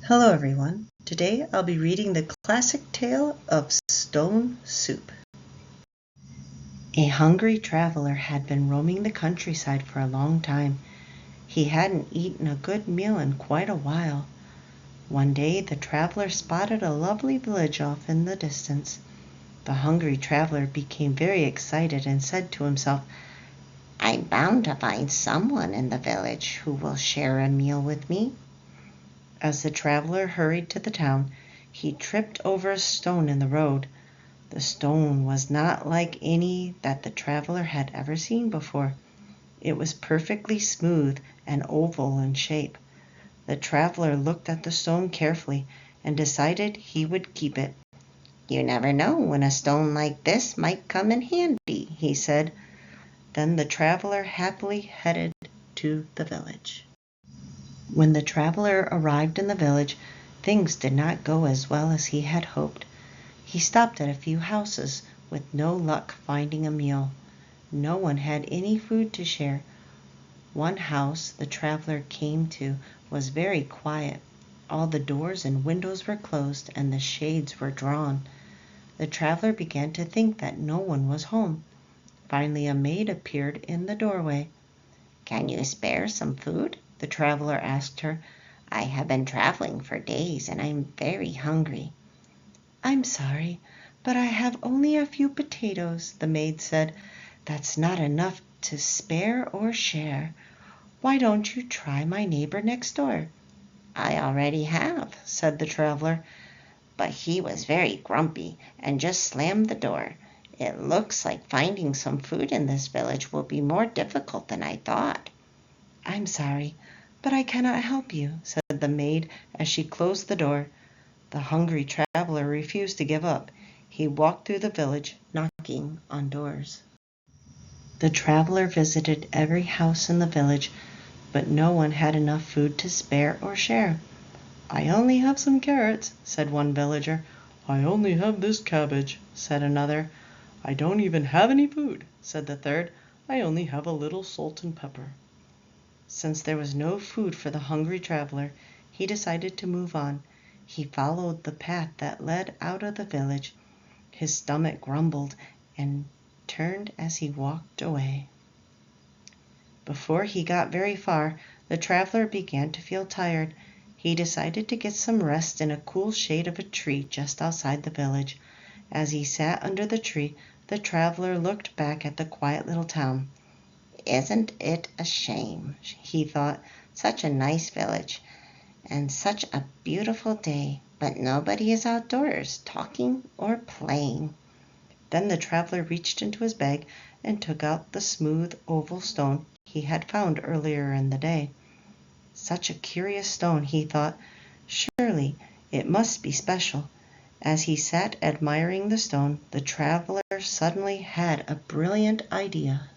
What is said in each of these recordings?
Hello everyone. Today I'll be reading the classic tale of Stone Soup. A hungry traveler had been roaming the countryside for a long time. He hadn't eaten a good meal in quite a while. One day the traveler spotted a lovely village off in the distance. The hungry traveler became very excited and said to himself, "I'm bound to find someone in the village who will share a meal with me." As the traveler hurried to the town, he tripped over a stone in the road. The stone was not like any that the traveler had ever seen before. It was perfectly smooth and oval in shape. The traveler looked at the stone carefully and decided he would keep it. "You never know when a stone like this might come in handy," he said. Then the traveler happily headed to the village. When the traveler arrived in the village, things did not go as well as he had hoped. He stopped at a few houses with no luck finding a meal. No one had any food to share. One house the traveler came to was very quiet. All the doors and windows were closed and the shades were drawn. The traveler began to think that no one was home. Finally a maid appeared in the doorway. "Can you spare some food?" the traveler asked her. "I have been traveling for days and I'm very hungry." "I'm sorry, but I have only a few potatoes," the maid said. "That's not enough to spare or share. Why don't you try my neighbor next door?" "I already have," said the traveler, "but he was very grumpy and just slammed the door. It looks like finding some food in this village will be more difficult than I thought." "I'm sorry, but I cannot help you," said the maid as she closed the door. The hungry traveler refused to give up. He walked through the village, knocking on doors. The traveler visited every house in the village, but no one had enough food to spare or share. "I only have some carrots," said one villager. "I only have this cabbage," said another. "I don't even have any food," said the third. "I only have a little salt and pepper." Since there was no food for the hungry traveler, he decided to move on. He followed the path that led out of the village. His stomach grumbled and turned as he walked away. Before he got very far, the traveler began to feel tired. He decided to get some rest in a cool shade of a tree just outside the village. As he sat under the tree, the traveler looked back at the quiet little town. "Isn't it a shame?" he thought. "Such a nice village and such a beautiful day, but nobody is outdoors talking or playing." Then the traveler reached into his bag and took out the smooth oval stone he had found earlier in the day. Such a curious stone, he thought. Surely it must be special. As he sat admiring the stone, the traveler suddenly had a brilliant idea.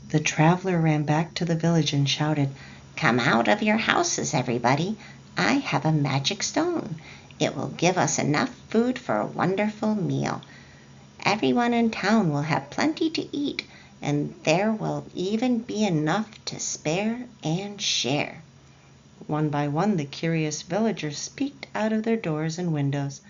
The traveler ran back to the village and shouted, "Come out of your houses, everybody. I have a magic stone. It will give us enough food for a wonderful meal. Everyone in town will have plenty to eat, and there will even be enough to spare and share." One by one, the curious villagers peeked out of their doors and windows.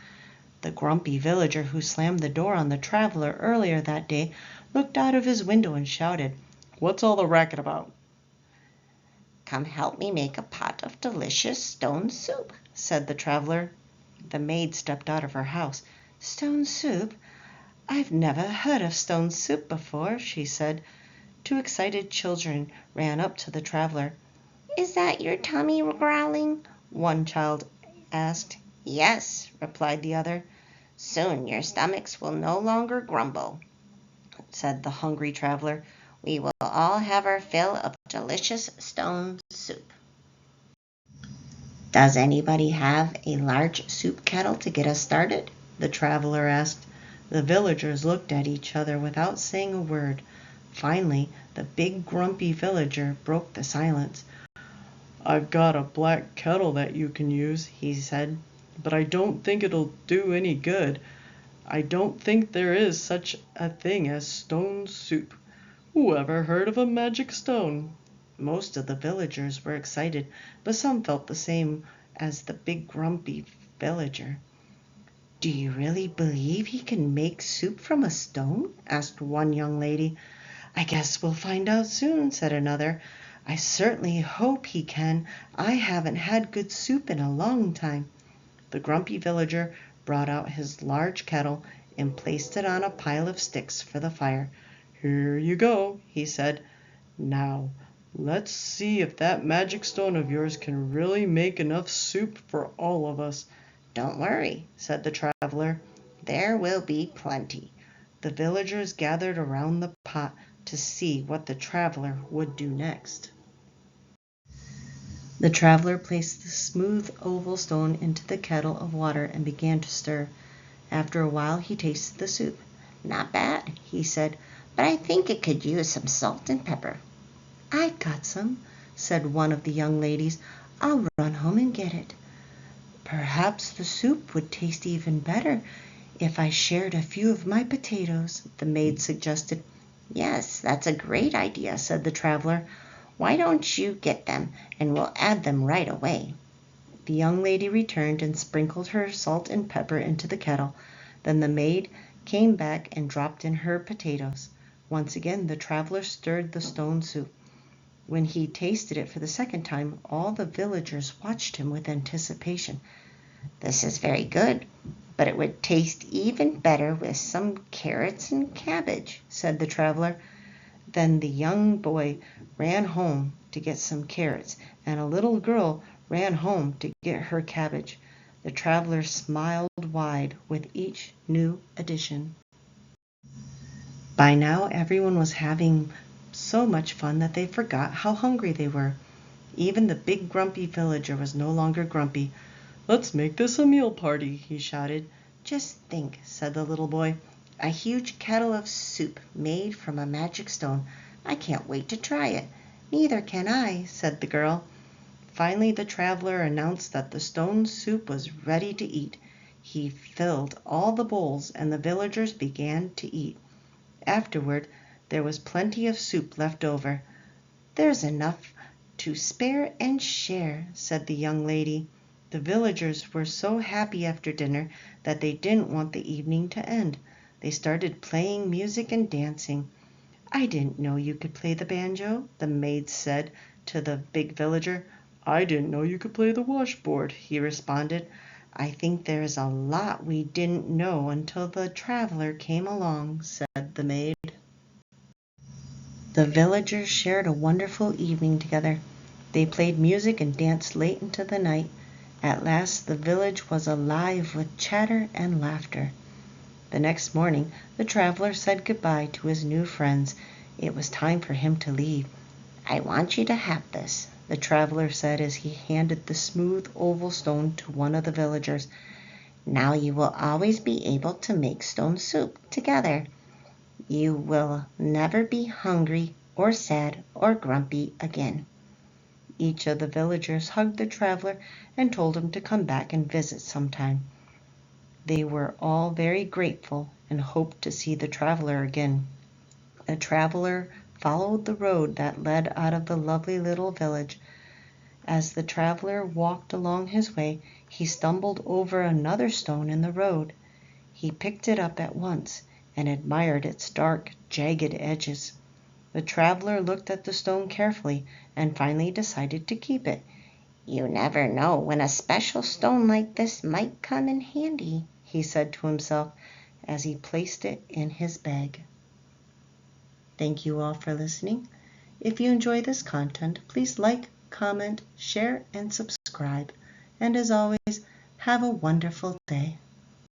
The grumpy villager who slammed the door on the traveler earlier that day looked out of his window and shouted, "What's all the racket about?" "Come help me make a pot of delicious stone soup," said the traveler. The maid stepped out of her house. "Stone soup? I've never heard of stone soup before," she said. Two excited children ran up to the traveler. "Is that your tummy growling?" one child asked. "Yes," replied the other. "Soon your stomachs will no longer grumble," said the hungry traveler. "We will all have our fill of delicious stone soup." "Does anybody have a large soup kettle to get us started?" the traveler asked. The villagers looked at each other without saying a word. Finally, the big grumpy villager broke the silence. "I've got a black kettle that you can use," he said, "but I don't think it'll do any good. I don't think there is such a thing as stone soup. Who ever heard of a magic stone?" Most of the villagers were excited, but some felt the same as the big grumpy villager. "Do you really believe he can make soup from a stone?" asked one young lady. "I guess we'll find out soon," said another. "I certainly hope he can. I haven't had good soup in a long time." The grumpy villager brought out his large kettle and placed it on a pile of sticks for the fire. "Here you go," he said. "Now, let's see if that magic stone of yours can really make enough soup for all of us." "Don't worry," said the traveler. "There will be plenty." The villagers gathered around the pot to see what the traveler would do next. The traveler placed the smooth oval stone into the kettle of water and began to stir. After a while he tasted the soup. "Not bad," he said, "but I think it could use some salt and pepper." "I've got some," said one of the young ladies. "I'll run home and get it." "Perhaps the soup would taste even better if I shared a few of my potatoes," the maid suggested. "Yes, that's a great idea," said the traveler. "Why don't you get them, and we'll add them right away." The young lady returned and sprinkled her salt and pepper into the kettle. Then the maid came back and dropped in her potatoes. Once again the traveler stirred the stone soup. When he tasted it for the second time, all the villagers watched him with anticipation. "This is very good, but it would taste even better with some carrots and cabbage," said the traveler. Then the young boy ran home to get some carrots, and a little girl ran home to get her cabbage. The traveler smiled wide with each new addition. By now everyone was having so much fun that they forgot how hungry they were. Even the big grumpy villager was no longer grumpy. "Let's make this a meal party," he shouted. "Just think," said the little boy, "a huge kettle of soup made from a magic stone. I can't wait to try it." "Neither can I," said the girl. Finally the traveler announced that the stone soup was ready to eat. He filled all the bowls and the villagers began to eat. Afterward there was plenty of soup left over. "There's enough to spare and share," said the young lady. The villagers were so happy after dinner that they didn't want the evening to end. They started playing music and dancing. "I didn't know you could play the banjo," the maid said to the big villager. "I didn't know you could play the washboard," he responded. "I think there's a lot we didn't know until the traveler came along," said the maid. The villagers shared a wonderful evening together. They played music and danced late into the night. At last the village was alive with chatter and laughter. The next morning the traveler said goodbye to his new friends. It was time for him to leave. "I want you to have this," the traveler said as he handed the smooth oval stone to one of the villagers. "Now you will always be able to make stone soup together. You will never be hungry or sad or grumpy again." Each of the villagers hugged the traveler and told him to come back and visit sometime. They were all very grateful and hoped to see the traveler again. The traveler followed the road that led out of the lovely little village. As the traveler walked along his way, he stumbled over another stone in the road. He picked it up at once and admired its dark, jagged edges. The traveler looked at the stone carefully and finally decided to keep it. "You never know when a special stone like this might come in handy," he said to himself as he placed it in his bag. Thank you all for listening. If you enjoy this content, please like, comment, share, and subscribe. And as always, have a wonderful day.